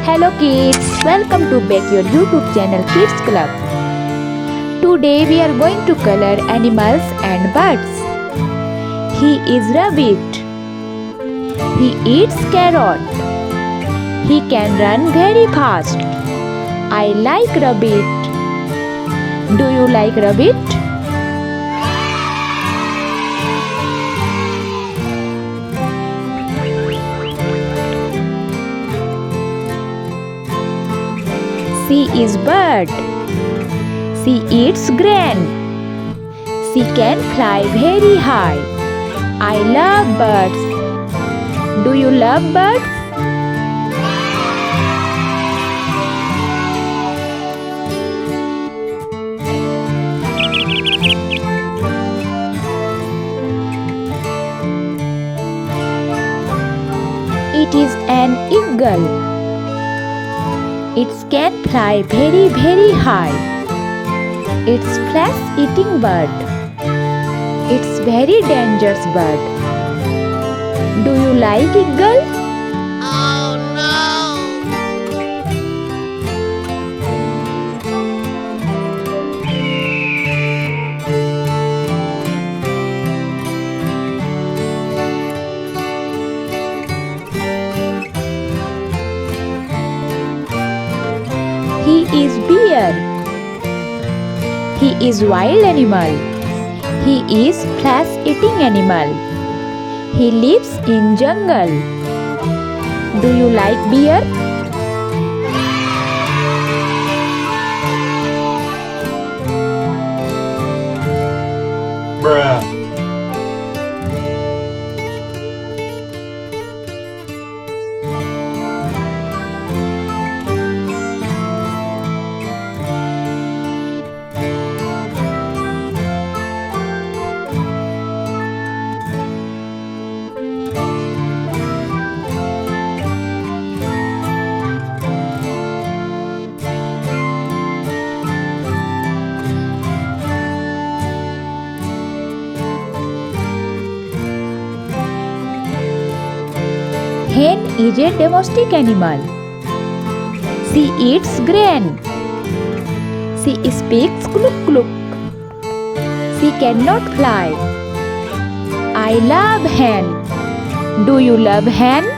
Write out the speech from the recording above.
Hello kids, welcome to back your YouTube channel Kids Club. Today we are going to color animals and birds. He is rabbit. He eats carrot. He can run very fast. I like rabbit. Do you like rabbit? She is bird. She eats grain. She can fly very high. I love birds. Do you love birds? It is an eagle. It can fly very high. It's flesh-eating bird. It's very dangerous bird. Do you like eagle? Oh no! He is bear. He is wild animal. He is flesh-eating animal. He lives in jungle. Do you like bear? Bruh. Hen is a domestic animal. She eats grain. She speaks cluck cluck. She cannot fly. I love hen. Do you love hen?